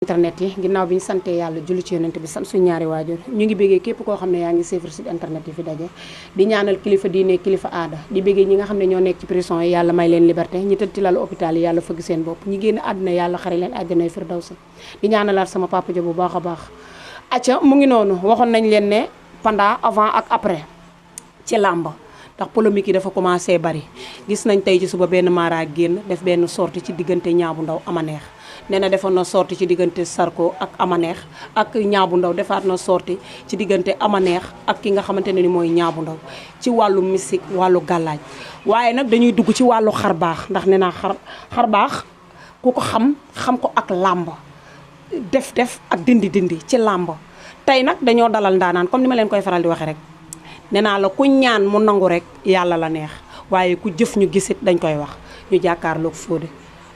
internet yi ginnaaw bi ñu sante yàlla julli ci yonent bi sant suñu ñaari waajur ñu ngi béggee képp koo xam ne yaa ngi suivre site internet yi fi daje di ñaanal kilifa diine kilifa aada di béggee ñi nga xam ne ñoo nekk ci prison yi yàlla may leen liberté ñi tëdd ci lalu hôpital yi yàlla fëgg seen bopp ñi génn àdduna yàlla xare leen àjjanay firdawsi di ñaanalaat sama papa ja bu baax a baax acca mu ngi noonu waxoon nañ leen ne pendant avant ak après ci làmb ndax polémique yi dafa commencé bari gis nañ tey ci suba benn mara génn def benn sortie ci diggante Niang Ndaw Ama Neex nee na defoon na sortie ci diggante Sarko ak Ama Neex ak Niang Ndaw defaat na sortie ci diggante Ama Neex ak ki nga xamante ne ni mooy Niang Ndaw ci wàllu musique wàllu gàllaaj waaye nag dañuy dugg ci wàllu xar baax ndax nee naa xar baax ku ko xam ko ak làmb def ak dindi ci làmb tey nag dañoo dalal ndaanaan comme ni ma leen koy faral di waxee rek nee naa la ku ñaan mu nangu rek yàlla la neex waaye ku jëf ñu gisit dañ koy wax ñu jàkkaarloog Fodé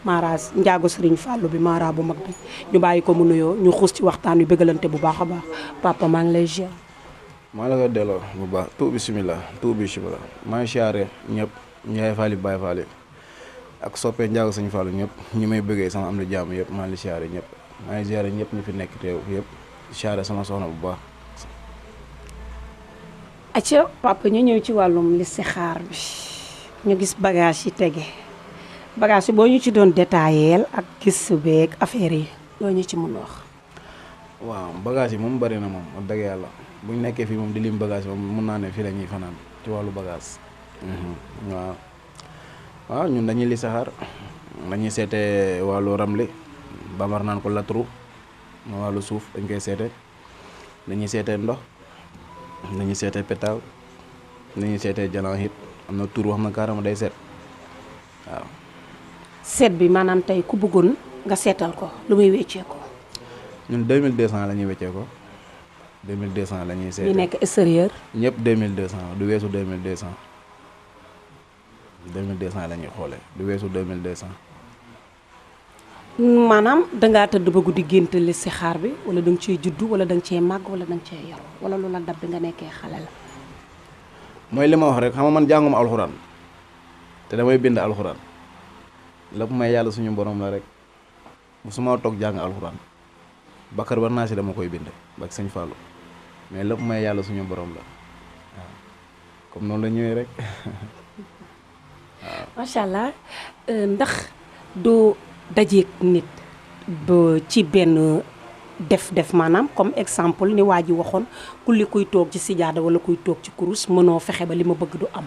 Mara njaago Serigne Fallou bi Mara bu mag bi ñu bàyyi ko mu nuyoo ñu xuus ci waxtaan wi bëggalante bu baax a baax papa maa ngi lay ziar. maa la ko delloo bu baax tuub bisimilah maa ngi siyaare ñëpp Ndiaye Fall Baye Fall ak soppee njaago Serigne Fallou ñëpp ñu may bëggee sama am na jàmm yëpp maa ngi siyaare ñëpp maa ngi siyaare ñëpp ñu fi nekk teew yëpp siyaare sama soxna bu baax. acca papa ñu ñëw ci wàllum listixaar bi ñu gis bagage yi tege bagage yi boo ñu ci doon détaillé ak gis beeg affaire yi loo ñu ci mun wax. waaw bagage yi moom bari na moom wax dëgg yàlla bu ñu nekkee fii moom di lim bagage moom mun naa ne fii la ñuy fanaan ci wàllu bagage. waaw ñun dañuy listixaar dañuy seete wàllu ramli bamar naan ko latru wàllu suuf dañ koy seete dañuy seete ndox. nañu seetee pétaw nañu seetee jalan hit am na tur wax na carrément day seet waaw. seet bi maanaam tey ku bëggoon nga seetal ko lu muy weccee ko. ñun 2200 la ñuy weccee ko 2200 la ñuy seetee. ñu nekk extérieur. ñëpp 2200 du weesu 2200 2200 la ñuy xoolee du weesu 2200. maanaam dangaa tëdd ba guddi gént listixaar bi wala danga cee juddu wala danga cee màgg wala danga cee yor wala lu la dab bi nga nekkee xale la. mooy li ma wax rek xam nga man jànguma alxuraan te damay bind alxuraan lépp may yàlla suñu borom la rek musuma toog jàng alxuraan Bakar ba naa si dama koy bind ba ak sëñ Fallou mais lépp may yàlla suñu borom la waaw comme noonu la ñëwee rek waaw. macha allah ndax doo dajeeg nit ba ci benn def maanaam comme exemple ni waa ji waxoon kulli kuy toog ci sijaada wala kuy toog ci kurus mënoo fexe ba li ma bëgg du am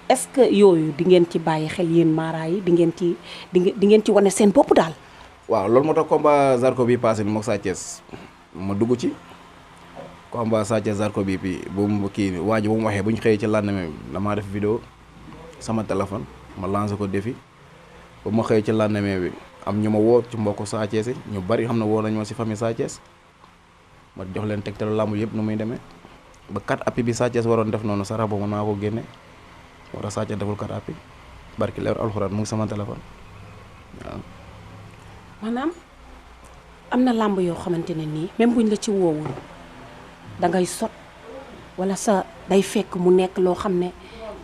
est-ce que yooyu di ngeen ci bàyyi xel yéen Mara yi di ngeen ci wane seen bopp daal. waaw loolu moo tax combat Zarko bi passé bi mook Sa Thiès ma dugg ci combat Sa Thiès Zarko bi bu mu kii waa ji bu mu waxee bu ñu xëyee ci lendemain bi damaa def vidéo sama téléphone ma lancé ko défi ba ma xëyee ci lendemain bi am ñu ma woo ci mbokku Sa Thiès yi ñu bari xam ne woo nañ ma si famille Sa Thiès ma jox leen tegtalu làmb yëpp nu muy demee ba 4 appuis bi Sa Thiès waroon def noonu sarax boobu naa ko génne war a Sa Thiès deful 4 appuis barki leer alxuraan mu ngi sama téléphone waaw. maanaam am na làmb yoo xamante ne nii même buñ la ci woowul da ngay sot wala sa day fekk mu nekk loo xam ne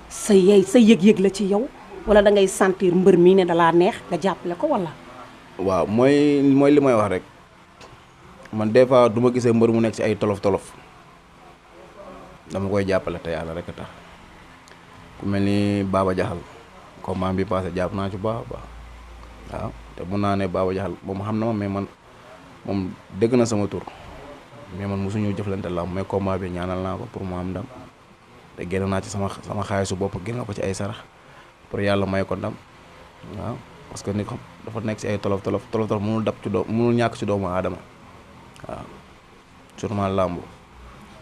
sa yëg-yëg la ci yow wala da ngay sentir mbër mii ne dalaa neex nga jàppale ko wala. waaw mooy li may wax rek man des fois du ma gisee mbër mu nekk ci ay tolof dama koy jàppale te yàlla rek a tax ku mel ni Baba Jaxal combat bi passé jàpp naa ci baax a baax waaw te mun naa ne Baba Jaxal moom xam na ma mais man moom dégg na sama tur mais man mosuñu jëflante la mais combat bi ñaanal naa ko pour mu am ndam te génn naa ci sama xaalisu bopp génn ko ci ay sarax pour yàlla may ko ndam waaw parce que nit xam dafa nekk ci ay tolof mënul dab ci mënul ñàkk ci doomu aadama waaw sûrement làmb.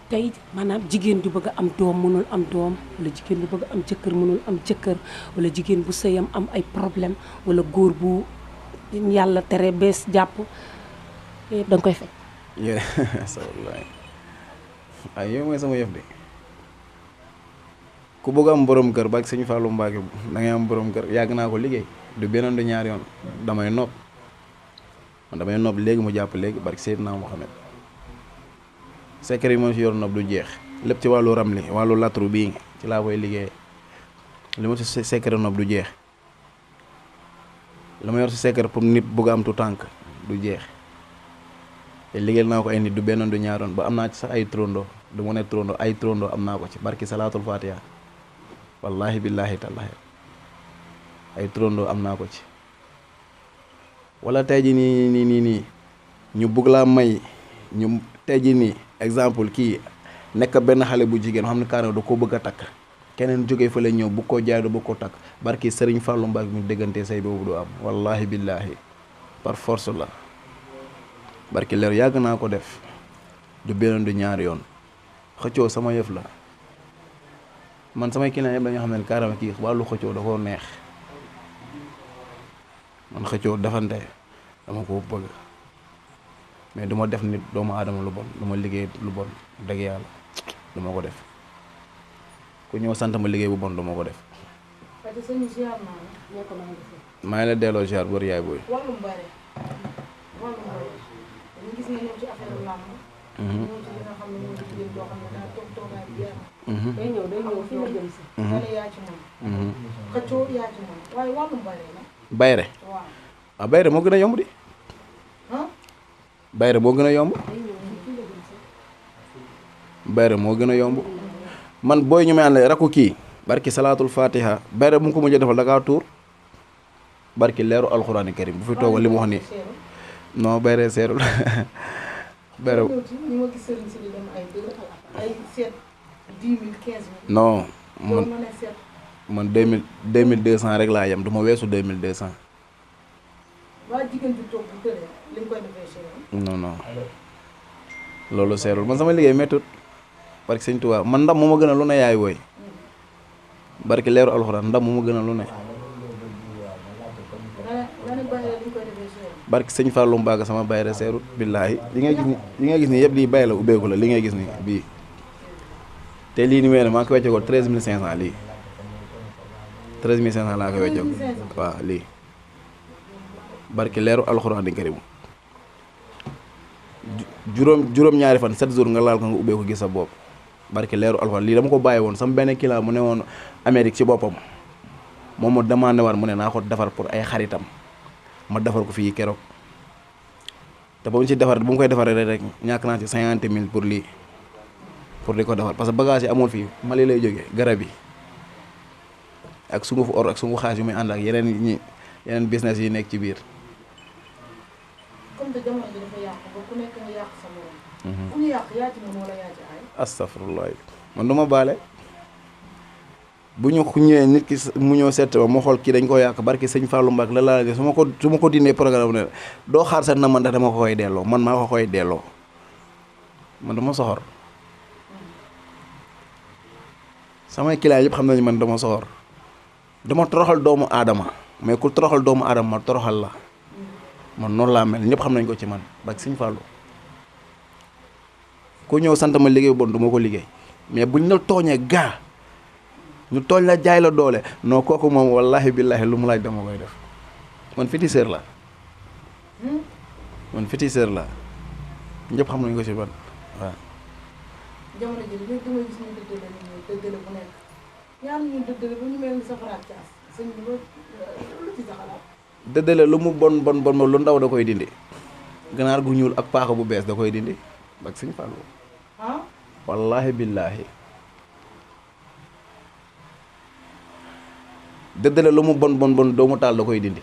tey maanaam jigéen ju bëgg a am doom mënul am doom wala jigéen bu bëgg a am jëkkër mënul am jëkkër wala jigéen bu sëyam am ay problème wala góor bu yàlla tere bees jàpp da nga koy fekk. ay yow mooy sama yëf de ku bëgg am borom kër ba ak sëñ Fallou Mbacke da ngay am borom kër yàgg naa ko liggéey du benn du ñaari yoon damay nopp léegi mu jàpp léegi barke Seydina Mohamed secret yi moom si yor nopp du jeex lépp ci wàllu ramli wàllu latru bii ci laa koy liggéey li ma si secret nopp du jeex li ma yor si secret pour nit bëgg am tu tànk du jeex te liggéeyal naa ko ay nit du benn du ñaaroon ba am naa ci sax ay trondo du ma ne trondo ay trondo am naa ko ci barki salaatul fatiha wallahi billahi tallahi ay trondo am naa ko ci wala tey ji nii ñu bugg laa may ñu tey ji nii exemple kii nekk benn xale bu jigéen xam ne kaana da koo bëgg a takk keneen jógee fa la ñëw bu ko jaay du bëgg ko takk barki Sëriñ Fàllu Mbaak mi déggante say boobu du am wallahi billahi par force la barki leer yàgg naa ko def du benn du ñaari yoon xëccoo sama yëf la man samay client yëpp dañoo xam ne carrément kii wàllu xëccoo da koo neex man xëccoo defante dama ko bëgg mais du ma def nit doomu aadama lu bon du ma liggéey lu bon dëgg yàlla du ma ko def ku ñëw sant ma liggéey bu bon du ma ko def. maa ngi la delloo ziar wër yaay booy. wàllum bare ñu gis nga ñëw ci affaire làmb. ñëw ci li nga xam ne ñoo ci jigéen boo xam ne daa toog toogaay bi jeex na. day ñëw fi nga jëm si. wala yaa ci moom. xëccoo yaa ci moom waaye wàllum bare la. bayre waaw. ah bayre moo gën a yomb di. bayre moo gën a yomb. bayre moo gën a yomb man booy ñu may ànd rakku kii barki salaatul fatiha bayre bu mu ko mujjee defal da kaa tuur barki leeru alxuraani karim bu fi toogal li mu wax nii non bayre seerul bayre non man 2200 rek laa yem du ma weesu 2200 non non loolu seerul man sama liggéey méttut barki sëñ Tuubaa man ndam moo ma gën a lu ne yaay wooy barki leeru alxuraan ndam moo ma gën a lu ne barki sëñ Fallou Mbaga sama bayre seerut billaahi li ngay gis ni yëpp lii bay la ubbeeku la li ngay gis ni bii te lii ni wee ne maa ngi ko wecce ko 13500 lii 13500 laa ko wecce ko waaw lii barki leeru alxuraan di karimu juróom-ñaari fan 7 jours nga laal ko nga ubbeeku gis sa bopp barki leeru alxuraan lii dama ko bàyyi woon sama benn client mu ne woon Amérique ci boppam moom mu demandé waat mu ne naa ko defar pour ay xaritam ma defar ko fii keroog te ba mu ci defar bu mu koy defaree rek ñàkk naa ci 50 000 pour lii pour di ko defar parce que bagage yi amul fii Mali lay jógee garab yi ak sungufu or ak sungu xaalis yu muy ànd ak yeneen business yi nekk ci biir. comme que jamono ji dafa yàqu ba ku nekk nga yàq sa morom. ku ñu yàq yaa ci mën wala yaa ci ay. astafurlah man du ma baale bu ñu ñëwee nit ki mu ñëw seet ma xool kii dañ ko yàq barki sëñ Fallou Mbacke la laa su ma ko dindee programme ne doo xaar seet na man ndax dama ko koy delloo man maa ko koy delloo man dama soxor samay client yëpp xam nañu man dama soxor dama toroxal doomu aadama mais ku toroxal doomu aadama ma toroxal la man noonu laa mel ñëpp xam nañ ko ci man barki sëñ Fallou ku ñëw sant ma liggéey bon du ma ko liggéey mais buñ la tooñee gaa ñu tooñ la jaay la doole non kooku moom wallahi billahi lu mu laaj dama koy def man féticheur la ñëpp xam nañu ko ci man waaw. jamono ji léegi damay gis ñu dëddale bu nekk ñaar ñu dëddale ba ñu mel ni safara ak caas sëñ bi lu ci sa xalaat. dëddale lu mu bon lu ndaw da koy dindi ganaar gu ñuul ak paaka bu bees da koy dindi ak Sëñ Fallu wallahi billahi dëddale lu mu bon doomu taal da koy dindi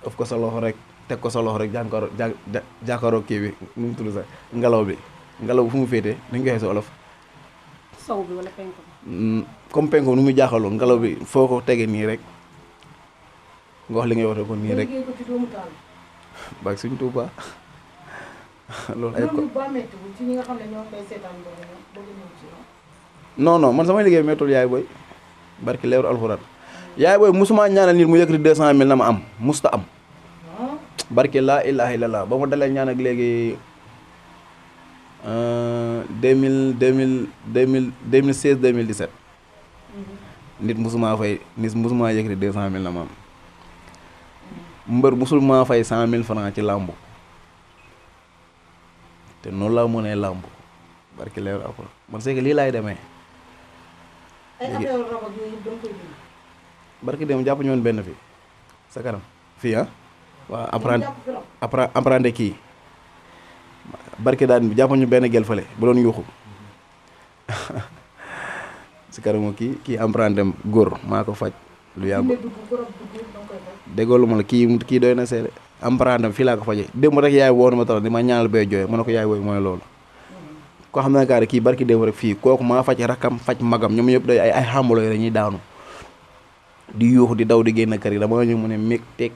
daf ko sa loxo rek teg ko sa loxo rek jàkkaaroo kii bi nu mu tudd sax ngelaw bi fu mu féetee dañ koy sa olof sow bi wala penku comme penku nu muy jaaxaloo ngelaw bi foo ko tege nii rek nga wax li ngay wax ko nii rek baag Sëñ Tuubaa loolu ay ko non man samay liggéey méttul yaay booy barki leeru alxuraan yaay booy musuma ñaanal nit mu yëkkati 200 000 na ma am musta am barki laa ilaaha illallah ba ma dalee ñaan ak léegi 2016 2017 nit musuma yëkkati 200 000 na ma am mbër musul maa fay 100 000 francs ci làmbu te noonu laa mënee làmbu barki leeru alxuraan man c'est que lii laay demee. barki dem jàpp ñoon benn fi sa kanam fii waaw apprendre kii barke daan bi jàpp ñu benn gel fale bu doon yuuxu si kanamu kii emprunté am góor maa ko faj lu yàgg déggoo lu ma la kii doy na seede emprunté am fii laa ko faje démb rek yaay woon ma tax di ma ñaanal bay jooy ma ne ko yaay wooy mooy loolu koo xam ne kaa kii barki démb rek fii kooku maa faj rakam faj magam ñoom ñëpp day ay xàmbaloo yi dañuy daanu di yuuxu di daw di génn kër yi dama ñu mu ne méeg teeg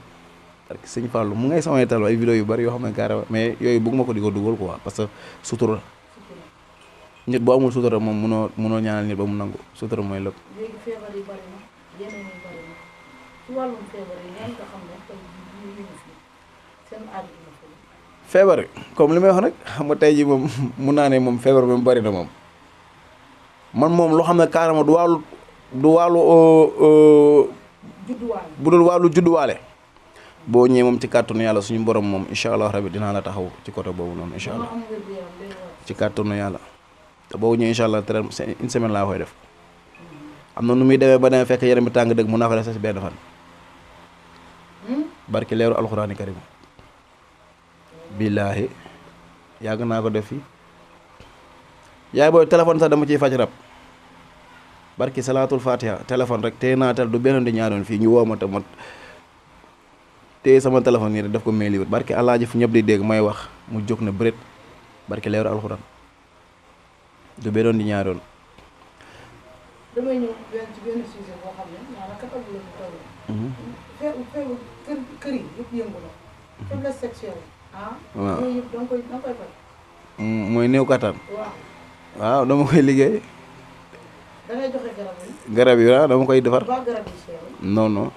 parce que sëñ Fallou mu ngay samay tal ay vidéo yu bari yoo xam ne carrément mais yooyu bëgguma ko di ko dugal quoi parce que sutura nit boo amul sutura moom munoo ñaanal nit ba mu nangu sutura mooy lépp. léegi feebar yi bari na yeneen yi bari na ci wàllum feebar yi ñaan nga xam ne tey jii ñu ngi fi seen àdduna fa feebar comme li may wax rek xam nga tey jii moom mun naa ne moom feebar bi mu bari na moom man moom loo xam ne carrément du wàllu judduwaale bu dul wàllu judduwaale boo ñëwee moom ci kàttanu yàlla suñu borom moom incha allah rabi dinaa la taxaw ci côté boobu noonu incha allah ci kàttanu yàlla te boobu ñëwee incha allah une semaine laa koy def am na nu muy demee ba demee fekk yaram bi tàng dëgg mun naa ko def si benn fan barki leeru alxuraani karim billaahi yàgg naa ko def fii yaay booy téléphone sax dama ciy faj rab barki salaatul fatiha téléphone rek téye naa tel du benn di ñaaroon fii ñu woo ma te ma téye sama téléphone nii rek def ko mail yi barki alaaji fu ñëpp di dégg may wax mu jóg na bëreet barki leeru alxuraan du benn di ñaaroon. damay ñëw ci benn sujet boo xam ne maanaam katam la ñu toll. feebu kër yi yëpp yëngu la. faiblesse sexuelle. waaw yooyu yëpp da nga koy faj. mooy néew kattan. waaw. waaw dama koy liggéey. da ngay joxe garab yi. garab yi waaw dama koy defar. ba garab yi cher. non non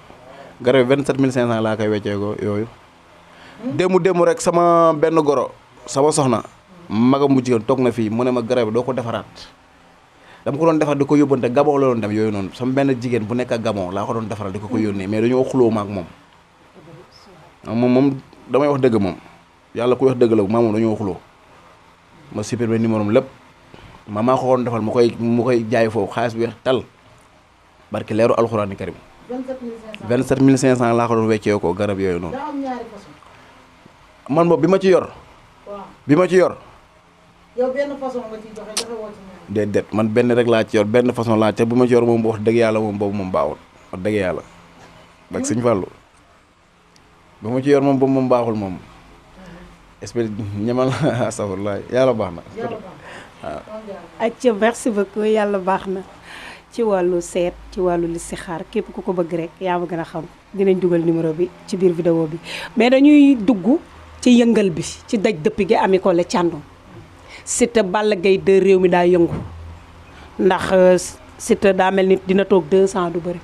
garab yi 27500 laa koy weccee ko yooyu. démb rek sama benn goro sama soxna. magam mu jigéen toog na fii mu ne ma garab yi doo ko defaraat. dama ko doon defar di ko yóbbante Gabon la doon dem yooyu noonu sama benn jigéen bu nekk ak Gabon laa ko doon defaral di ko yónnee mais dañoo xuloo ma ak moom. moom damay wax dëgg moom yàlla ku wax dëgg la maa moom dañoo xuloo ma supprimer numéro am lépp maa ko doon defal mu koy jaay foofu xaalis bi weex tal barki leeru alxuraani karim 27500 laa ko doon weccee ko garab yooyu noonu. daa am ñaari façon. man boobu bi ma ci yor. waaw bi ma ci yor. yow benn façon nga ciy joxe woo ci ñaar. déedéet man benn rek laa ci yor benn façon laa te bu ma ci yor moom wax dëgg yàlla moom boobu moom baaxul wax dëgg yàlla. ak sëñ Fallou bu ma ci yor moom boobu moom baaxul moom. espèce ñemal astafurlah yàlla baax na. waaw. acca merci beaucoup yàlla baax na ci wàllu seet ci wàllu listixaar képp ku ko bëgg rek yaa ma gën a xam dinañ dugal numéro bi ci biir vidéo bi mais dañuy dugg ci yëngal bi ci daj dëpp gi Ami Collé Thiandoum Siteu Balla Gaye 2 réew mi daa yëngu ndax Siteu daa mel ni dina toog 2 ans du bëri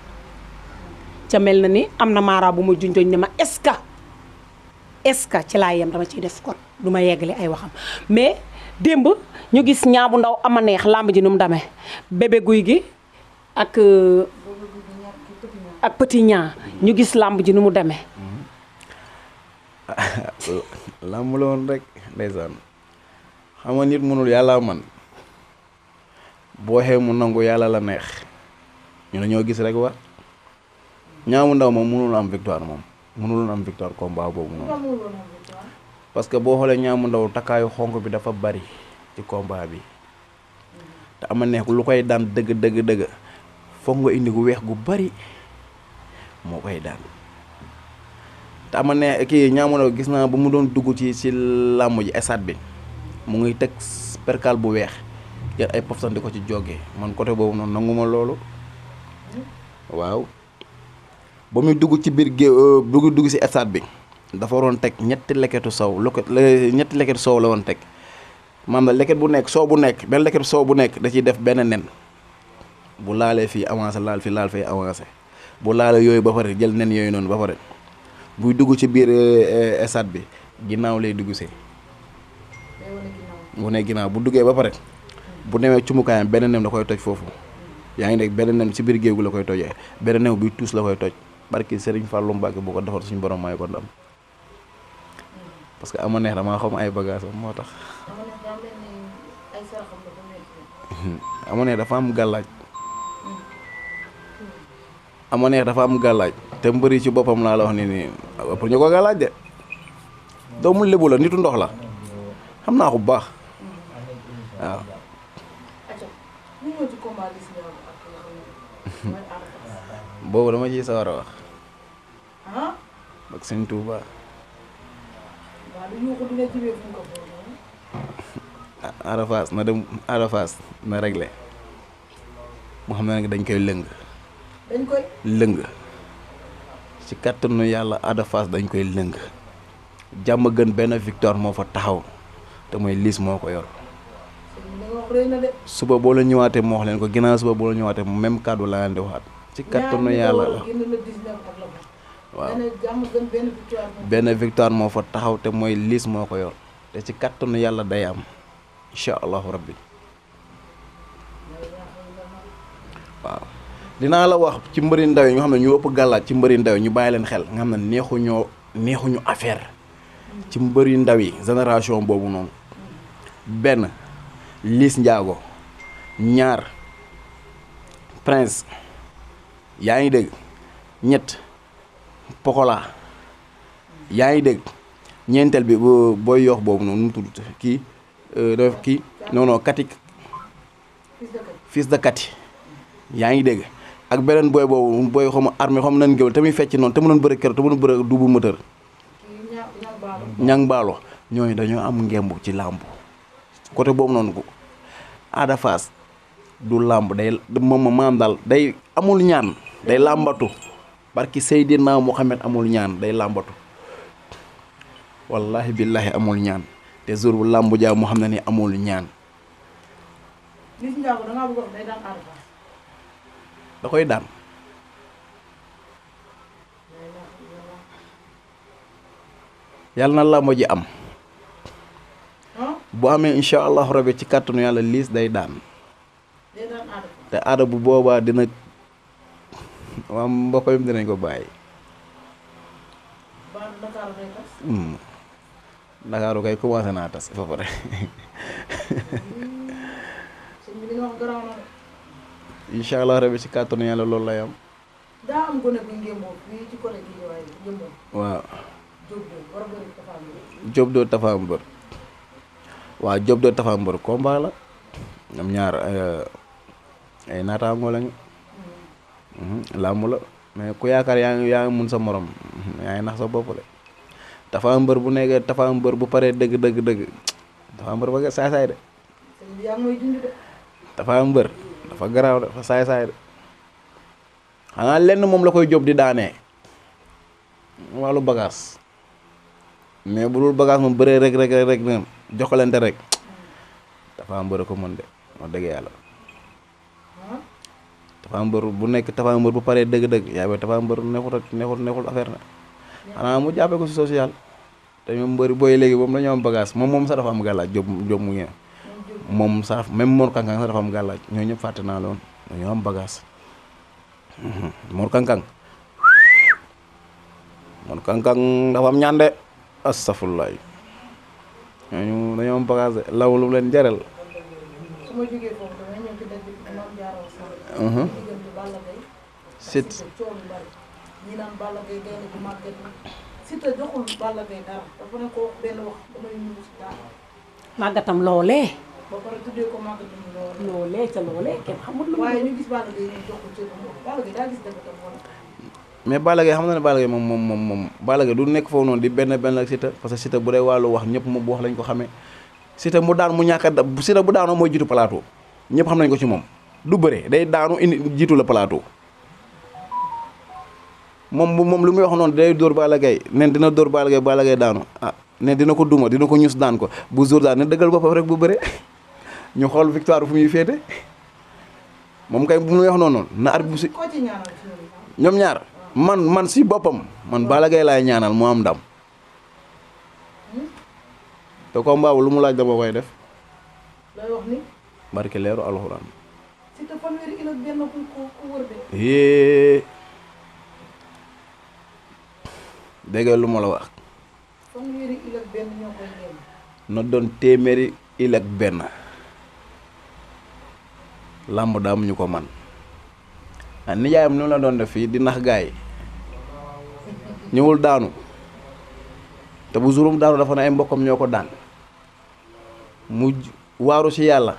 ca mel na ni am na maara bu ma junjoñ ne ma est-ce que ci laa yem dama ciy def kon du ma yeggale ay waxam mais démb ñu gis ñaabu ndaw ama neex làmb ji nu mu demee bébé guy gi ak petit ñaa ñu gis làmb ji nu mu demee. làmb la woon rek ndeysaan xam nga nit mënul yàlla man boo xee mu nangu yàlla la neex ñu ne ñoo gis rek wa ñaamu ndaw moom mënul am victoire moom mënul am victoire combat boobu noonu parce que boo xoolee ñaamu ndaw takkaayu xonk bi dafa bari ci combat bi te ama neex lu koy daan dëgg foog nga indi gu weex gu bari moo koy daan te ama neex kii ñaamu ndaw gis naa ba mu doon dugg ci làmb ji stade bi mu ngi teg percal bu weex jël ay poftan di ko ci jógee man côté boobu noonu nanguma loolu waaw ba muy dugg ci biir géew dugg ci stade bi dafa waroon teg ñetti leketu sow ñetti leketu sow la woon teg maanaam leket bu nekk soow bu nekk benn leketu soow bu nekk da ciy def benn nen bu laalee fii avancé laal fii laal fii avancé bu laalee yooyu ba pare jël nen yooyu noonu ba pare buy dugg ci biir stade bi ginnaaw lay dugg see wane ginnaaw bu duggee ba pare bu newee cumukaayam benn nem da koy toj foofu yaa ngi dégg benn nem ci biir géew gi la koy tojee benn new bi tuus la koy toj barki Serigne Fallou Mbacke bu ko defar suñu borom may ko ndam parce que ama neex damaa xam ay bagage am moo tax ama neex dafa am gàllaaj ama neex dafa am gàllaaj te mbëri ci boppam laa la wax ni nii pour ñu ko gàllaaj de doomu lébu la nitu ndox la xam naa ko bu baax waaw. acca ñu ñëw ci combat Liss Ndiago ak nga xam ne mooy Ada Fass. boobu dama ciy sawar a wax ah. ak sëñ Tuuba. waaw du yuuxu dina jibee fu ñu ko foofu. Ada Fass na dem Ada Fass na réglé mu xam ne nag dañ koy lëng dañ koy. lëng ci kattanu yàlla Ada Fass dañ koy lëng jàmm gën benn victoire moo fa taxaw te mooy Liss moo ko yor. li nga wax rëy na de. suba boo la ñëwaatee mu wax leen ko ginnaaw suba boo la ñëwaatee même kàddu laa leen di waxaat. ci kattanu yàlla la waaw benn victoire moo fa taxaw te mooy Liss moo ko yor te ci kattanu yàlla day am incha allahu rabbi waaw. dinaa la wax ci mbëri ndaw yi nga xam ne ñu ëpp gàllaat ci mbëri ndaw yi ñu bàyyi leen xel nga xam ne neexuñu affaire ci mbëri ndaw yi génération boobu noonu benn Liss Ndiago ñaar Prince yaa ngi dégg ñett Pokola yaa ngi dégg ñeenteel bi booy yoox boobu noonu nu mu tudd kii def kii non Kati fils de Kati yaa ngi dégg ak beneen booy boobu booy xaw ma armée xaw ma nan géwél te muy fecc noonu te mu doon bëre kër te mu doon bëre duubu moteur ñang baalo ñooñu dañoo am ngemb ci làmb côté boobu noonu ko Ada Fass du làmb day moom maam daal day amul ñaan day làmbatu barki Seydina Muhammad amul ñaan day làmbatu wallahi billahi amul ñaan te jour bu làmb jaa mu xam ne ni amul ñaan. Liss Ndiago da ngaa bëgg wax day daan Ada Fass. da koy daan. yàlla na làmb ji am. bu amee incha allahu rabi ci kàttanu yàlla Liss day daan. day daan Ada Fass. te Ada bu boobaa dina waa mbokkam dinañ ko bàyyi. Ndakaaru kay commencé naa tas ba pare. incha allah rabi ci kàttanu yàlla loolu lay am. daa am gone bu ngémboo fii ci côté gi waaye ngémboo. waaw. Diop de war a bëri Tapha Mbeur. Diop de Tapha Mbeur. waaw Diop de Tapha Mbeur combat la. ñoom ñaar ay naataangoo lañu. làmb la mais ku yaakaar yaa ngi mun sa morom yaa ngi nax sa bopp de. Tapha Mbeur bu nekkee Tapha Mbeur bu paree dëgg Tapha Mbeur ba nga saay-saay de. yaa ngi may dund de. Tapha Mbeur dafa garaaw de dafa saay-saay de. xanaa lenn moom la koy Diop di daanee wàllu bagage mais bu dul bagage moom bëree rek na joxalante rek Tapha Mbeur ko mën de wax dëgg yàlla. Tapha Mbeur bu nekk Tapha Mbeur bu paree dëgg yaa ngi Tapha Mbeur neexul affaire na xanaa mu jàppee ko si social te ñoom mbëri booy léegi moom dañoo am bagage moom sax dafa am gàllaaj Diop mu ngi moom sax même Mor Kankang sax dafa am gàllaaj ñoo ñëpp fàtte naa loon dañoo am bagage Mor Kankang dafa am ñaande astafurlaay ñooñu dañoo am bagage law lu leen jaral. su ma jógee foofu damay ñëw ci dëkk bi Mame Diarra Sall. diggante Balla Gaye. Siteu coow lu bari ñi naan Balla Gaye gaynde bu màgget la Siteu joxul Balla Gaye dara dafa ne ko benn wax damay ñëw si dara. màggatam loolee. ba pare tuddee ko màggatam loolee ca loolee kenn xamul lu waaye ñu gis Balla Gaye ñu jox ko ci Balla Gaye daa gis dëgg tam wala. mais Balla Gaye xam na ne Balla Gaye moom Balla Gaye du nekk foofu noonu di benn ak Siteu parce que Siteu bu dee wàllu wax ñëpp moom bu wax lañ ko xamee Siteu mu daan mu ñàkk a Siteu bu daanoo mooy jiitu plateau ñëpp xam nañ ko ci moom du bëre day daanu indi jiitu la plateau moom lu muy wax noonu day dóor Balla Gaye nen dina dóor Balla Gaye daanu ah ne dina ko duma dina ko ñus daan ko bu jour daan ne dëggal boppam rek bu bëre ñu xool victoire fu muy féete moom kay bu muy wax noonu na ar bu si ñoom ñaar man si boppam man Balla Gaye laay ñaanal mu am ndam te combat bu lu mu laaj dama koy def. lay wax ni. barke leeru alxuraan. Siteu fanweeri kilo benn ku wër de. dégg lu ma la wax. fanweeri kilo benn ñoo koy génn. na doon téeméeri il ak benn. làmb daam ñu ko man ah nijaayam ni mu la doon def fii di nax gaay ñëwul daanu te bu juróom daanu dafa ne ay mbokkam ñoo ko daan mu waaru ci yàlla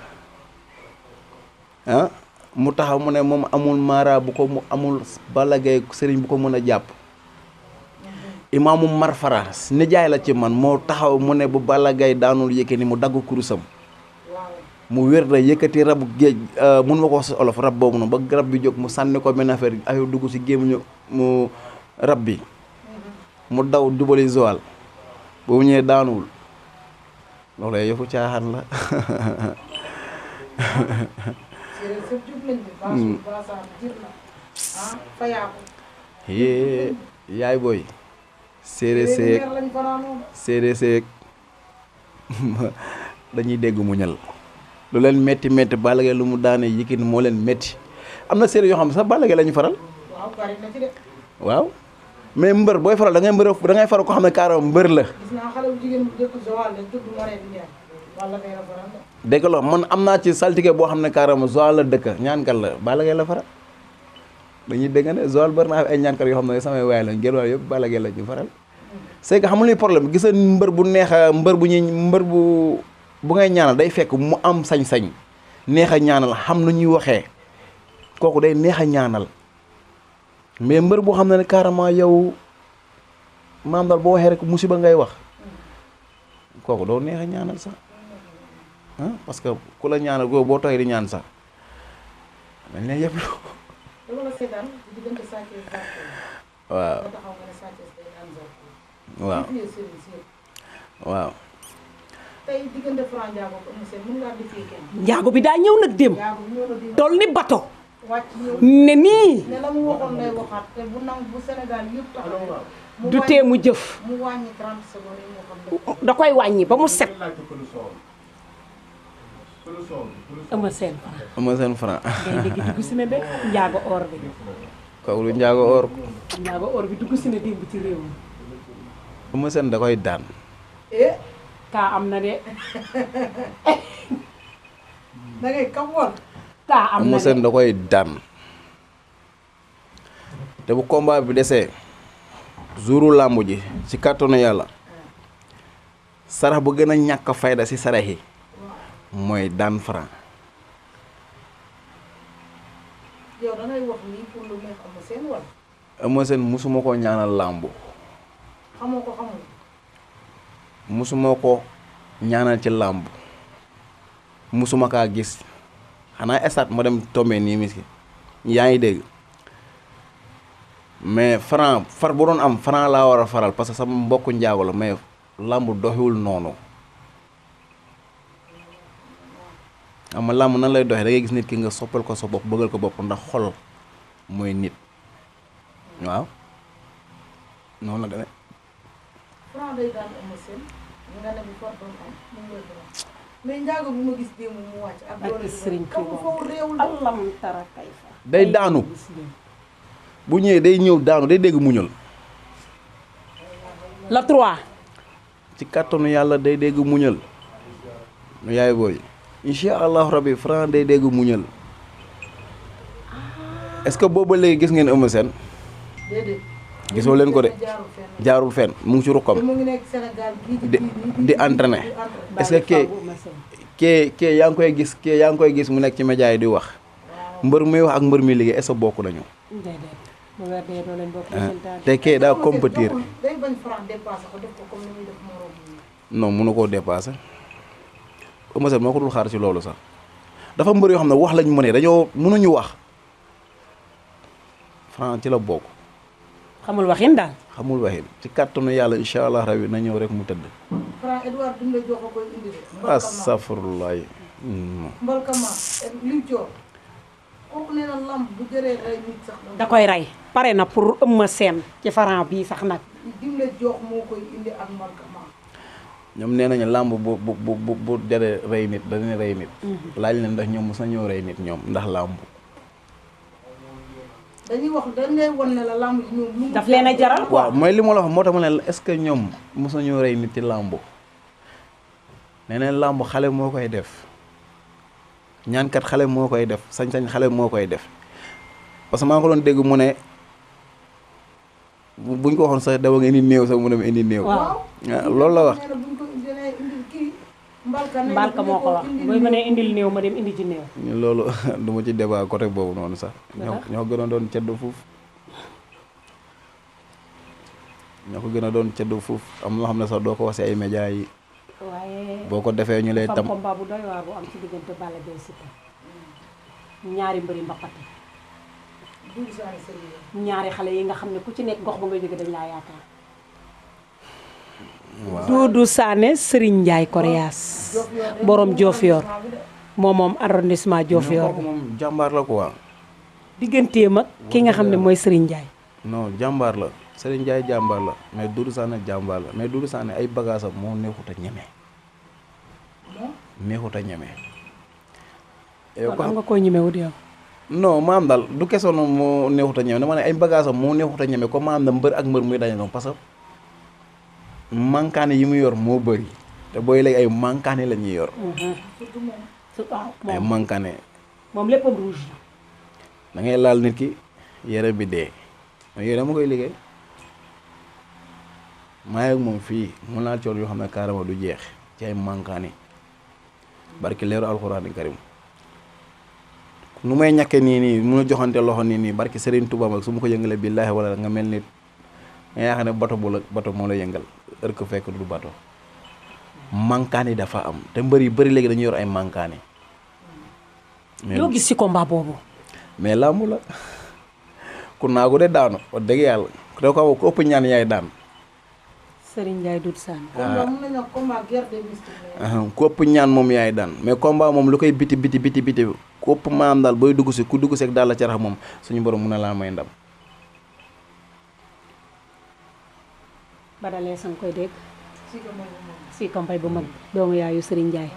ah mu taxaw mu ne moom amul mara bu ko mu amul Balla Gaye sëriñ bu ko mën a jàpp imaamu Marfara nijaay la ci man moo taxaw mu ne bu Balla Gaye daanul Yékini mu dagg kurusam mu wér da yëkkati rabu géej mun ma ko wax si olof rab boobu noonu ba rab bi jóg mu sànni ko benn affaire ay dugg si gémmiñu mu rab bi mu daw dubali Joal boobu ñëwee daanuwul loolu yëfu caaxaan la yee yaay booy séeréer seeg dañuy dégg mu ñal lu leen métti métti Balla Gaye lu mu daane Yékini moo leen métti am na séeréer yoo xam ne sax Balla Gaye la ñu faral waaw mais mbër booy faral da ngay faral ko xam ne carrément mbër la. gis naa xale bu jigéen bu dëkk Joal la tudd Marème Ndiaye Balla Gaye la faral de. dégg nga man am naa ci saltige boo xam ne carrément Joal la dëkk ñaankat la Balla Gaye la faral dañuy dégg ne Joal bari naa ay ñaankat yoo xam ne samay waay lañ gën yëpp Balla Gaye la ñu faral. c'est que xamul ni problème gis nga mbër bu neex a mbër bu ngay ñaanal day fekk mu am sañ-sañ neex a ñaanal xam nu ñuy waxee kooku day neex a ñaanal. mais mbër boo xam ne carrément yow maam daal boo waxee rek musiba ngay wax kooku doo neex a ñaanal sax ah parce que ku la ñaanal googu boo toogee di ñaan sax dañ lay yëpp. waaw waaw waaw. tey diggante Franc Ndiago ak Eumeu Sène mën ngaa defee kenn. Ndiago bi daa ñëw nag dem. toll ni bato. ne nii. ne la mu waxoon lay waxaat te bu nangu bu Sénégal yëpp taxaw. du tee mu jëf. mu wàññi 30 secondes yi moo xam ne. da koy wàññi ba mu set. Eumeu Sène Franc. Eumeu Sène Franc. day dégg dugg si ne de Ndiago or bi. kooku lu Ndiago or. Ndiago or bi dugg si ne démb ci réew mi. Eumeu Sène da koy daan. kaa am na de. da ngay kam woon. kaa am na Eumeu Sène da koy daan te bu combat bi desee jouru làmb ji ci kàttanu yàlla sarax bu gën a ñàkk fayda ci sarax yi mooy daan Franc. yow da ngay wax nii pour lu neex Eumeu Sène wala. Eumeu Sène musuma ko ñaanal làmb. xamoo ko xamul. musuma ko ñaanal ci làmb musuma kaa gis xanaa estat ma dem tombé nii miski yaa ngi dégg mais Franc far bu doon am Franc laa war a faral parce que sama mbokku njaago la mais làmb doxiwul noonu ama làmb nan lay doxee da ngay gis nit ki nga soppal ko sa bopp bëggal ko bopp ndax xol mooy nit waaw noonu la demee. Franc day daan Eumeu Sène nga ne bu far doon am mu ngi lay mais Ndiago bi ma gis démb mu wàcc ak doole Serigne kamu foofu réewul allam tara kay fa day daanu bu ñëwee day ñëw daanu day dégg muñal la 3 ci kàttanu yàlla day dégg muñal nu yaay booy incha allahu rabbi Franc day dégg muñal est-ce que booba léegi gis ngeen Eumeu Sène déedéet gisoo leen ko de jaarul fenn mu ngi ci rukkam mu ngi nekk Sénégal di entraîner est-ce que kee yaa ngi koy gis mu nekk ci média yi di wax mbër muy wax ak mbër mi liggéey est-ce que bokk nañu te kee daa compétir day bañ Franc dépassé ko def ko comme ni muy def morom non mënu koo dépassé Eumeu Sène moo ko dul xaar ci loolu sax dafa mbër yoo xam ne wax lañ mënee dañoo mënuñu wax Franc ci la bokk xamul waxin daal. xamul waxin ci kàttanu yàlla incha allah rabi na ñëw rek mu tëdd. Franc Edouard Doumé jox ko koy indi de. astafurlah. mbalkama liw coor kooku nee na lamb bu jëree rey nit sax. da koy rey pare na pour Eumeu Sène ci Franc bii sax nag. Doumé jox moo koy indi ak mbalkama. ñoom nee nañu lamb bu jëree rey nit dañuy rey nit. laaj leen ndax ñoom mos na ñëw rey nit ñoom ndax lamb. dañuy wax dañ lay wan ne la lamb ji ñoom. daf leen a jaral quoi. waaw mooy li ma la wax moo tax ma ne est-ce que ñoom mos nañoo rey nit ci lamb. nee neen lamb xale moo koy def ñaankat xale moo koy def sañ-sañ xale moo koy def parce que maa ngi ko doon dégg mu ne buñ ko waxoon sax dama nga indi néew sax mu dem indi néew. waaw loolu la wax. Mbalka moo ko wax booy ma ne indil néew ma dem indi ci néew. loolu du ma ci débat côté boobu noonu sax. ñoo gën a doon ceddu fuuf. ñoo ko gën a doon ceddu fuuf am na xam ne sax doo ko wax si ay médias yi. waaye boo ko defee ñu lay tam combat bu doy waar bu am ci diggante Balla Gaye Siteu ñaari mbëri mbapat ñaari xale yi nga xam ne ku ci nekk gox ba nga jóge dañ laa yaakaar. waaw Doudou Sané Serigne Ndiaye Koréas borom Diofior moom arrondissement Diofior bi moom jàmbaar la quoi. digganteem ak ki nga xam ne mooy Serigne Ndiaye. non jàmbaar la Serigne Ndiaye jàmbaar la mais Doudou Sané jàmbaar la mais Doudou Sané ay bagaasam moo neexut a ñeme. neexut a ñeme. kon am nga koo ñemewut yow. non maam daal du kesoon moo neexut a ñeme dama ne ay bagaasam moo neexut a ñeme comme maam na mbër ak mbër muy daje noonu parce que mankaane yi mu yor moo bëri te booy léegi ay mankaane la ñuy yor. ay mankaane. moom léppam rouge da ngay laal nit ki yére bi dee mais yooyu dama koy liggéey maa ak moom fii mun naa coon yoo xam ne carrément du jeex ci ay mankaane barki leeru alxuraani karim nu may ñàkke nii mun a joxante loxo nii barki Serigne Touba ak su ma ko yëngalee billaahi wala nga mel nit nga yaakaar ne bato moo la yëngal heure que fekk du bato mankaani dafa am te mbër yi bëri léegi dañuy yor ay mankaani. loo gis ci combat boobu. mais làmb la ku naagu de daanu wax dëgg yàlla da ko ku ëpp ñaan yaay daan. Serigne Ndiaye Doudou Sané. ku ëpp ñaan moom yaay daan mais combat moom lu koy biti ku ëpp maam daal booy dugg si ku dugg si ak daal la carax moom suñu borom mun na laa may ndam. Badalee sang koy dégg. si compay bu mag doomu yaayu Serigne Ndiaye.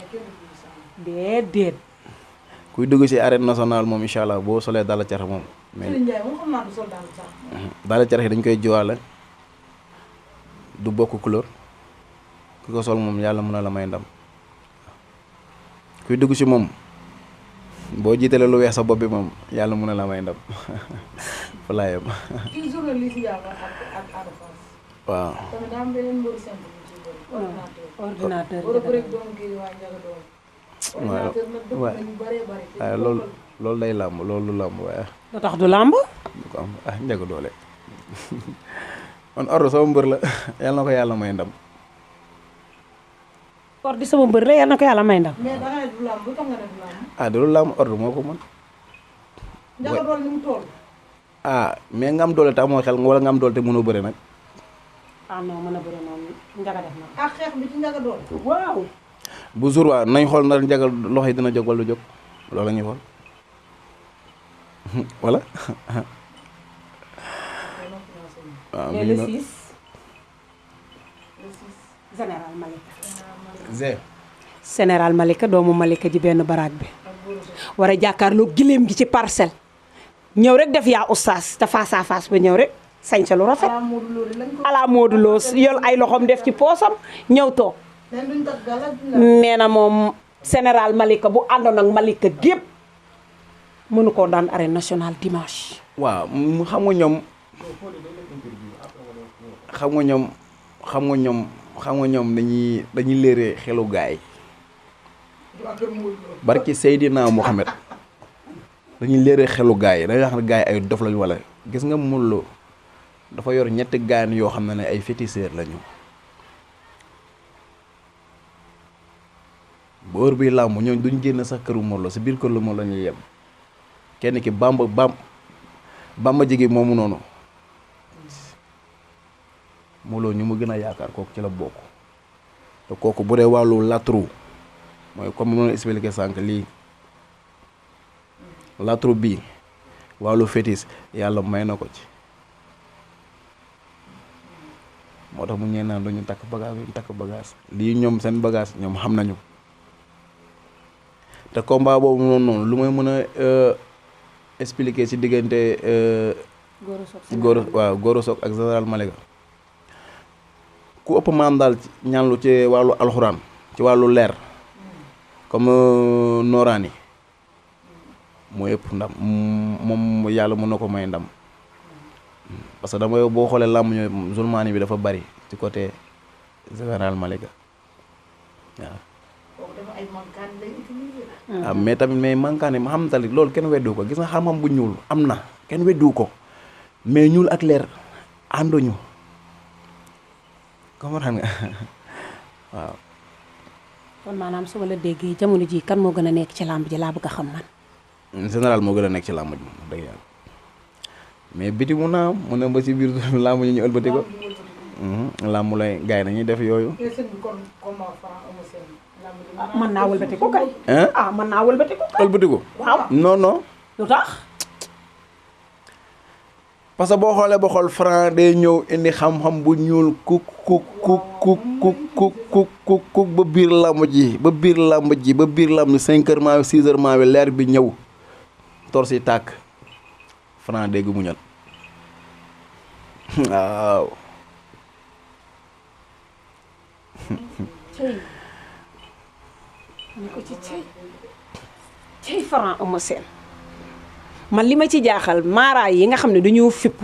déedéet. kuy dugg si arène nationale moom incha allah boo solee daal la carax moom. mais Serigne Ndiaye moom xam naa du sol daal sax. daal la carax yi dañ koy jiwaale du bokk couleur ku ko sol moom yàlla mën na la may ndam kuy dugg si moom boo jiitalee lu weex sa bopp bi moom yàlla mën na la may ndam fa laa yem. kii journaliste Yaba ak Ada Fass. waaw. tamit daa am beneen mbëri simple bu ciy bëri. ordinateur wala bëri doom kii waa Ndiaga doom. ordinateur nag dëgg nañu bëree bëri. waaye loolu day làmb loolu làmb waaye. lu tax du làmb. du ko am Ndiaga doole man Ordo sama mbër la yàlla na ko yàlla may ndam. Ordo sama mbër la yàlla na ko yàlla may ndam. mais da nga ne du làmb lu tax nga ne du làmb. du lu làmb Ordo moo ko mën. Ndiaga doole ni mu toll. mais nga am doole te amoo xel wala nga am doole te mënoo bëre nag. non mën a bëre noonu Ndiaga def na. ak xeex bi ci Ndiaga doole. waaw. bu jour waa nañ xool ndax Ndiaga loxo yi dina jóg wala du jóg loolu la ñuy xool wala. waaw mais le 6 général Malika. général Malika doomu Malika ji benn baraag bi. war a jàkkaarloo gileem gi ci parcelle. ñëw rek def yaa oustaz te face à face ba ñëw rek sañse lu rafet. ala Modou Lo yol ay loxoom def ci poosam ñëw toog. nee na moom général Malika bu àndoon ak Malika gépp mënu koo daan arène nationale dimanche. waaw xam nga ñoom dañuy léere xelu gaay barki Seydina Mohamed dañuy léere xelu gaay dañuy wax ne gaay ay dof lañu wala gis nga Modou Lo dafa yor ñetti gaan yoo xam ne ay féticheur lañu bu heure bi làmb ñooñu duñ génn sax këru Modou Lo si biir kër la moom la ñuy yem kenn ki Bamba jigi moomu noonu Modou Lo ñu mu gën a yaakaar kooku ci la bokk te kooku bu dee wàllu latru mooy comme ma expliqué sànq lii latru bii wàllu fétiche yàlla may na ko ci moo tax mu ñee naan duñu takk bagage lii ñoom seen bagage ñoom xam nañu te combat boobu noonu lu may mën a expliquer ci diggante Gora Sock ak général Malika ku ëpp maam daal ñaanlu ci wàllu alxuraan ci wàllu leer comme nooraani mooy ëpp ndam moom yàlla mën na ko may ndam parce que dama boo xoolee làmb ñooy musulmaani bi dafa bari ci côté général Malika waaw. kooku dafa ay mankaan lay utiliser. ah mais tamit mais mankaane ma xam tamit loolu kenn weddiwu ko gis nga xam-xam bu ñuul am na kenn weddiwu ko mais ñuul ak leer ànduñu comprendre nga waaw. kon maanaam su ma la déggee jamono ji kan moo gën a nekk ci làmb ji laa bëgg a xam man. général moo gën a nekk ci làmb ji moom dëgg yàlla mais biti mu naa mu ne ba ci biir làmb ji ñu ëlbati ko. làmb lay gars yi nañuy def yooyu. mën naa wëlbati ko kay. mën naa wëlbati ko kay. ëlbati ko. waaw non non. lu tax. parce que boo xoolee ba xool Franc day ñëw indi xam-xam bu ñuul kuk ba biir làmb ji ba biir làmb ji ba biir làmb 5 heures maa 6 heures maa bi leer bi ñëw tor si tàkk Franc dégg muñal waaw. ni ko ci cey Franc Eumeu Sène man li ma ci jaaxal maaraay yi nga xam ne dañoo fipp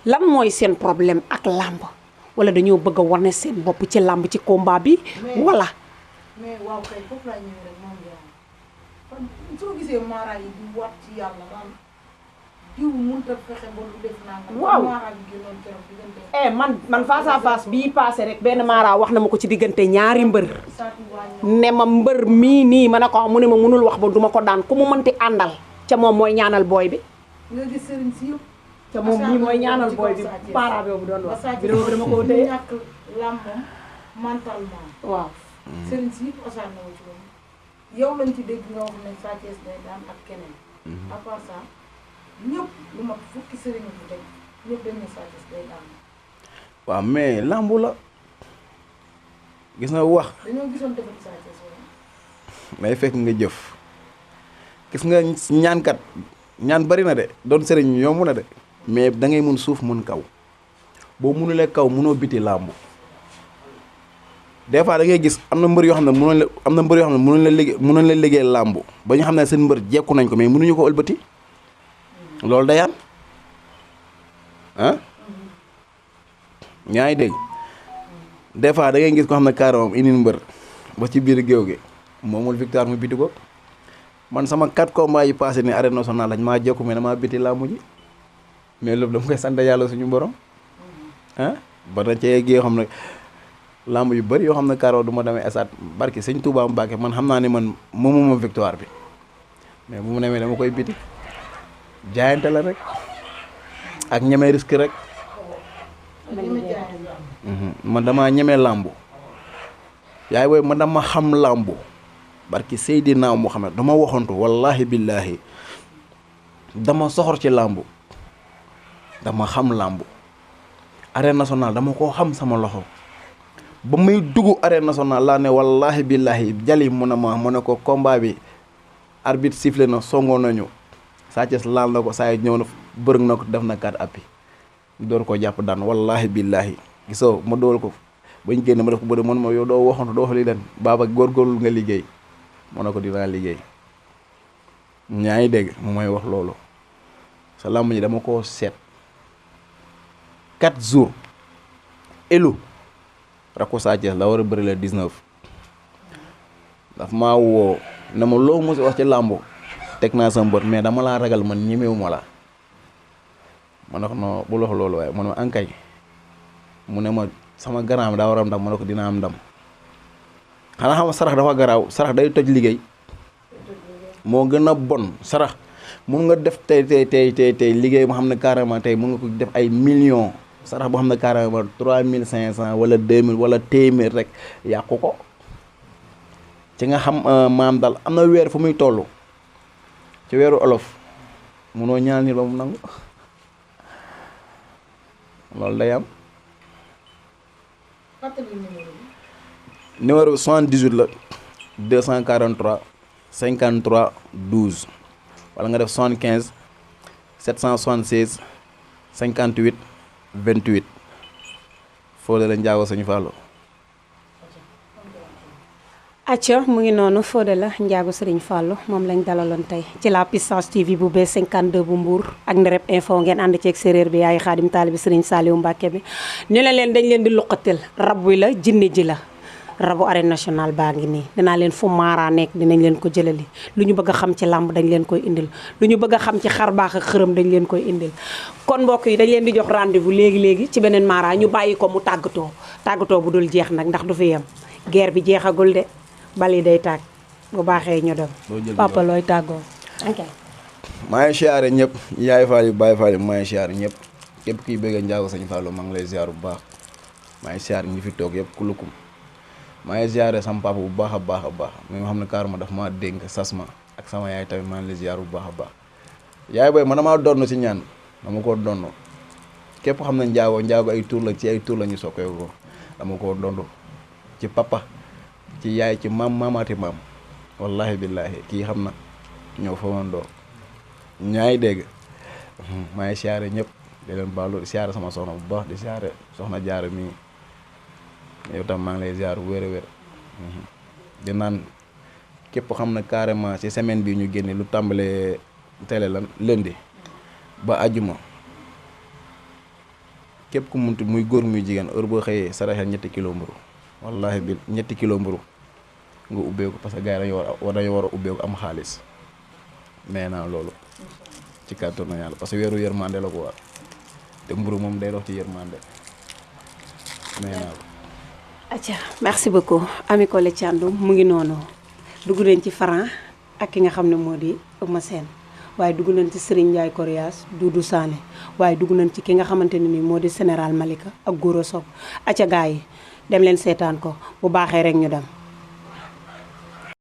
lan mooy seen problème ak làmb wala dañoo bëgg a wane seen bopp ci làmb ci combat bi wala. mais waaw kay foofu laa ñëw rek moom yaa kon soo gisee maaraay yi di waat ci yàlla daal jiw mënut a fexe ba lu def naa. waaw maaraay bi gënoon keroog diggante. man face à face bii passé rek benn maara wax na ma ko ci diggante ñaari mbër. ne ma mbër mii nii ma ne ko mu ne ma mënul wax ba duma ko daan ku mu mënti àndal. ca moom mooy ñaanal booy bi. nga gis sëriñ si yëpp. ca moom mii mooy ñaanal booy bi para boobu doon wax. bi dama ko téye ñàkk làmbam mentalement. waaw. sëriñ si yëpp osaan na ci loolu. yow lañ ci dégg nga wax ne Sa Thiès day daan ak keneen. à part ça ñëpp lu mat fukki sëriñ bu teg ñëpp dañ ne Sa Thiès day daan. waaw mais làmbu la gis nga wax. dañoo gisoon defet Sa Thiès wala. day fekk nga jëf. gis nga ñaankat ñaan bari na de doon sëriñ yomb na de mais da ngay mun suuf mun kaw boo munulee kaw munoo biti làmb des fois da ngay gis am na mbër yoo xam ne munoon la am na mbër yoo xam ne munoon la liggéey làmb ba ñu xam ne seen mbër jekku nañ ko mais munuñu ko ëlbati loolu day am ah ñaa ngi dégg des fois da ngay gis ko xam ne carrément indi mbër ba ci biir géew gi moomul victoire mu biti ko. man sama 4 combats yi passé ni arène nationale lañ maa jekku mais damaa biti laa mujj mais loolu dama koy sant yàlla suñu borom ba na cee gi yoo xam ne lamb yu bëri yoo xam ne karo du ma demee esat barki sëñ Touba Mbacke man xam naa ne man moomuma victoire bi mais bu mu demee dama koy biti jaayante la rek ak ñeme risque rek man dama ñeme lambu yaay booy man dama xam lambu barki Seydina Muhammad dama waxantu wallahi billahi dama soxor ci làmbu dama xam làmbu arène nationale dama koo xam sama loxo ba muy dugg arène nationale laa ne wallahi billahi jali mu ne ne ko combat bi arbitre sifflé na songoon nañu Sa Thiès laal na ko saa yi ñëw na bërëg na ko def na 4 appi door ko jàpp daan wallahi billahi gisoo ma dool ko bañ génn ma def ko bëri man ma yow doo waxantu doo wax li den baaba góorgóorlu nga liggéey moo ne ko dinaa liggéey ñaa ngi dégg mu may wax loolu sa làmb ji dama koo seet 4 jours elu rakku Sa Thiès la war a bëri la 19 daf maa woo ne ma loo mos wax ci làmb teg naa sama bët mais dama laa ragal man ñemewu ma la ma ne ko non bul wax loolu waaye mu ne ma ankay mu ne ma sama garaam daa war a am ndam ma ne ko dina am ndam xanaa xam sarax dafa garaaw sarax day toj liggéey moo gën a bon sarax mun nga def tey liggéey boo xam ne carrément tey mun nga ko def ay millions sarax boo xam ne carrément 3500 wala 2000 wala téeméer rek yàqu ko ci nga xam maam daal am na weer fu muy toll ci weeru olof munoo ñaan nit ba mu nangu loolu day am. numéro bi 78 la 243 53 12 wala nga def 75 776 58 28 Fodé la Ndiago Sëñ Fallou. acca mu ngi noonu Fodé la Ndiago Sëriñ Fallou moom lañ dalaloon tey ci la puissance TV bu B52 bu Mbour ak Ndereb info ngeen ànd ceeg séréer bi yaay Xaadim taalibi Sëriñ Saliou Mbàkke bi ñu ne leen dañ leen di luqatel rab wi la jinne ji la rabu arène nationale baa ngi nii dinaa leen fu Mara nekk dinañ leen ko jëlali lu ñu bëgg a xam ci làmb dañ leen koy indil lu ñu bëgg a xam ci xar baax ak xërëm dañ leen koy indil kon mbokk yi dañ leen di jox rendez-vous léegi ci beneen Mara ñu bàyyi ko mu tàggatoo bu dul jeex nag ndax du fi yem guerre bi jeexagul de bali day tàgg bu baaxee ñu dem papa looy tàggoo ok maa ngi siyaare ñëpp yaay faal yi baay faal yi maa ngi siyaare ñëpp képp kiy bëgg njaago sëñ Fallou maa ngi lay ziar bu baax maa ngi siyaare ñi fi toog yëpp kulukum maa ngi ziare sama papa bu baax a baax mi nga xam ne carrément daf maa dénk sas ma ak sama yaay tamit maa ngi lay ziar bu baax a baax yaay booy man damaa donn si ñaan dama koo donn képp xam ne njaago ay tur la ci ay tur la ñu sokkee ko dama koo donn ci papa ci yaay ci maamaati maam wallahi billahi kii xam na ñëw fa woon doo ñaay dégg maa ngi siyaare ñëpp di leen baalu di siyaare sama soxna bu baax di siyaare soxna jaara mii yow tam maa ngi lay ziar wér a wér di naan képp xam na carrément ci semaine bi ñu génne lu tàmbalee télé lan lundi ba àjjuma képp ku munti muy góor muy jigéen heure boo xëyee saraxel 2 kilo mburu wallahi bi 2 kilo mburu nga ubbeeku parce que gars yi dañu war a ubbeeku am xaalis mais naa loolu ci kàttanu yàlla parce que weeru yërmande la ko war te mburu moom day dox ci yërmande mais naa ko acca merci beaucoup Ami Collé Thiandoum mu ngi noonu dugg nañ ci Franc ak ki nga xam ne moo di Eumeu Sène waaye dugg nañ ci Serigne Ndiaye Coriace Doudou Sané waaye dugg nañ ci ki nga xamante ne nii moo di Général Malika ak Gora Sock acca gars yi dem leen seetaan ko bu baaxee rek ñu dem